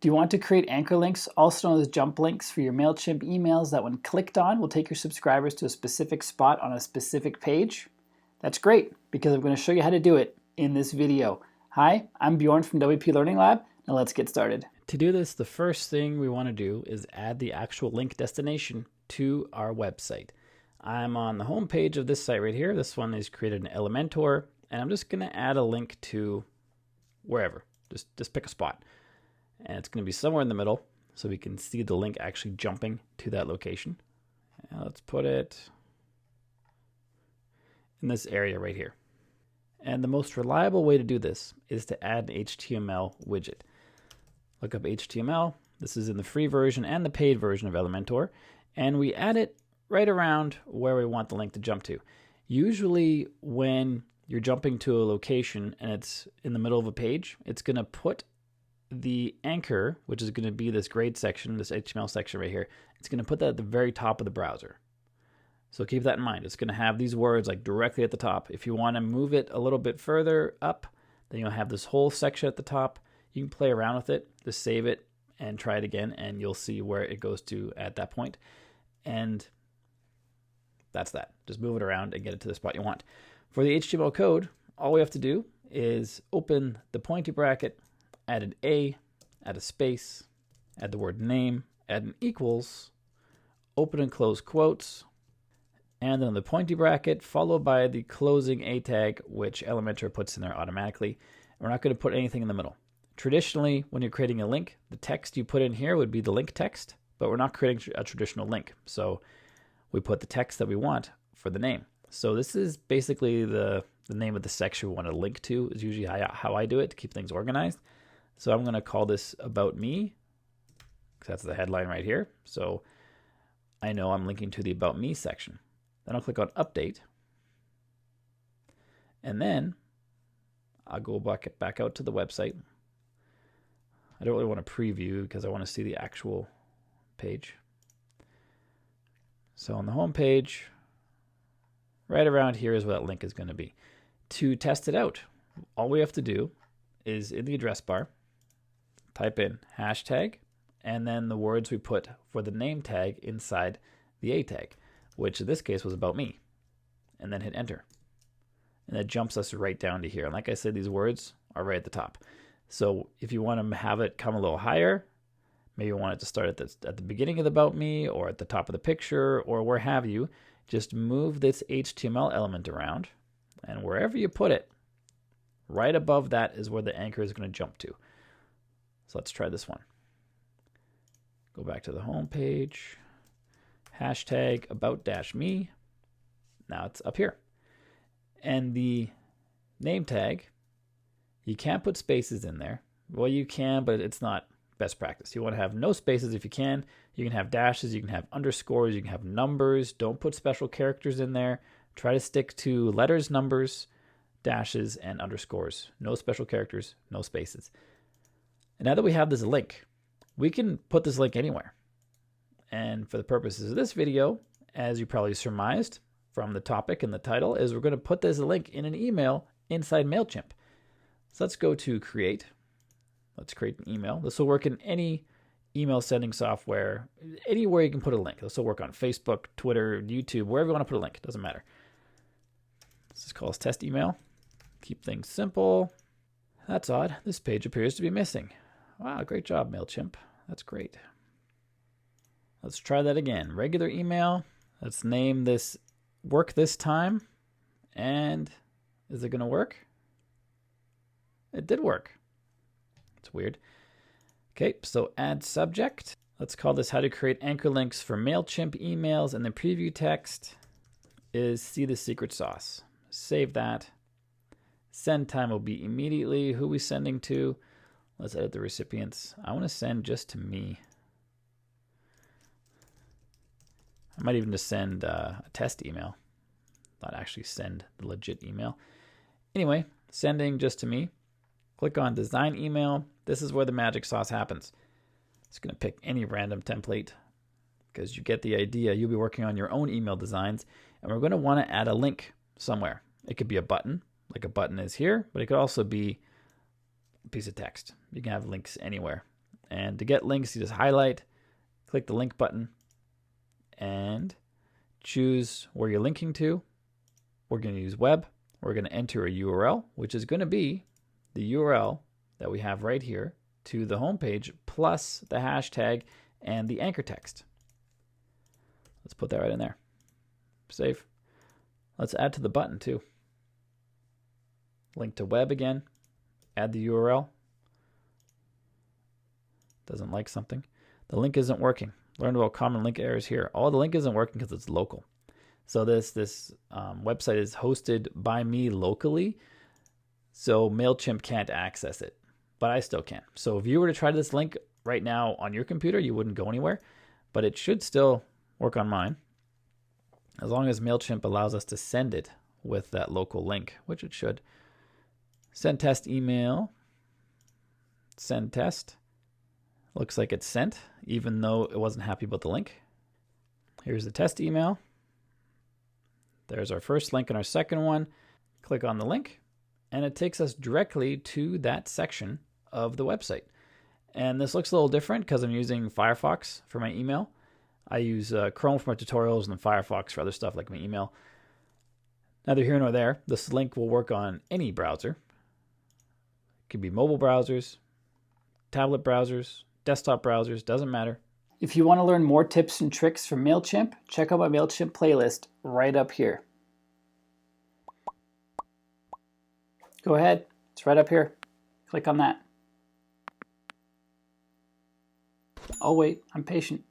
Do you want to create anchor links, also known as jump links, for your MailChimp emails that when clicked on will take your subscribers to a specific spot on a specific page? That's great, because I'm going to show you how to do it in this video. Hi, I'm Bjorn from WPLearningLab. Now let's get started. To do this, the first thing we want to do is add the actual link destination to our website. I'm on the home page of this site right here. This one is created in Elementor, and I'm just going to add a link to wherever. Just pick a spot. And it's going to be somewhere in the middle so we can see the link actually jumping to that location. And let's put it in this area right here. And the most reliable way to do this is to add an HTML widget. Look up HTML. This is in the free version and the paid version of Elementor. And we add it right around where we want the link to jump to. Usually when you're jumping to a location and it's in the middle of a page, it's going to put the anchor, which is going to be this grade section, this HTML section right here, it's going to put that at the very top of the browser. So keep that in mind. It's going to have these words like directly at the top. If you want to move it a little bit further up, then you'll have this whole section at the top. You can play around with it, just save it and try it again, and you'll see where it goes to at that point. And that's that. Just move it around and get it to the spot you want. For the HTML code, all we have to do is open the pointy bracket, add an A, add a space, add the word name, add an equals, open and close quotes, and then the pointy bracket followed by the closing A tag, which Elementor puts in there automatically. We're not going to put anything in the middle. Traditionally, when you're creating a link, the text you put in here would be the link text, but we're not creating a traditional link. So we put the text that we want for the name. So this is basically the name of the section we want to link to, is usually how I do it to keep things organized. So I'm going to call this About Me, because that's the headline right here. So I know I'm linking to the About Me section. Then I'll click on Update. And then I'll go back out to the website. I don't really want to preview because I want to see the actual page. So on the home page, right around here is where that link is going to be. To test it out, all we have to do is in the address bar, type in hashtag, and then the words we put for the name tag inside the A tag, which in this case was About Me, and then hit enter. And that jumps us right down to here. And like I said, these words are right at the top. So if you want to have it come a little higher, maybe you want it to start at the beginning of the About Me or at the top of the picture or where have you, just move this HTML element around, and wherever you put it, right above that is where the anchor is going to jump to. So let's try this one. Go back to the home page, hashtag about-me. Now it's up here. And the name tag, you can't put spaces in there. Well, you can, but it's not best practice. You want to have no spaces if you can. You can have dashes, you can have underscores, you can have numbers. Don't put special characters in there. Try to stick to letters, numbers, dashes, and underscores. No special characters, no spaces. And now that we have this link, we can put this link anywhere. And for the purposes of this video, as you probably surmised from the topic and the title, is we're going to put this link in an email inside MailChimp. So let's go to Create. Let's create an email. This will work in any email sending software, anywhere you can put a link. This will work on Facebook, Twitter, YouTube, wherever you want to put a link. It doesn't matter. Let's just call this test email. Keep things simple. That's odd. This page appears to be missing. Wow, great job, MailChimp. That's great. Let's try that again. Regular email. Let's name this Work This Time. And is it going to work? It did work. It's weird. Okay, so add subject. Let's call this How to Create Anchor Links for MailChimp Emails. And the preview text is See the Secret Sauce. Save that. Send time will be immediately. Who are we sending to? Let's edit the recipients. I want to send just to me. I might even just send a test email, not actually send the legit email. Anyway, sending just to me. Click on Design Email. This is where the magic sauce happens. It's going to pick any random template because you get the idea. You'll be working on your own email designs, and we're going to want to add a link somewhere. It could be a button, like a button is here, but it could also be a piece of text. You can have links anywhere. And to get links, you just highlight, click the link button, and choose where you're linking to. We're going to use web. We're going to enter a URL, which is going to be the URL that we have right here to the homepage, plus the hashtag and the anchor text. Let's put that right in there. Save. Let's add to the button too. Link to web again. Add the URL. Doesn't like something. The link isn't working. Learn about common link errors here. Oh, the link isn't working because it's local. So this website is hosted by me locally, so MailChimp can't access it, but I still can. So if you were to try this link right now on your computer, you wouldn't go anywhere, but it should still work on mine, as long as MailChimp allows us to send it with that local link, which it should. Send test email. Send test. Looks like it's sent, even though it wasn't happy about the link. Here's the test email. There's our first link and our second one. Click on the link, and it takes us directly to that section of the website. And this looks a little different because I'm using Firefox for my email. I use Chrome for my tutorials and then Firefox for other stuff like my email. Neither here nor there. This link will work on any browser. It could be mobile browsers, tablet browsers, desktop browsers, doesn't matter. If you want to learn more tips and tricks from MailChimp, check out my MailChimp playlist right up here. Go ahead, it's right up here. Click on that. I'll wait, I'm patient.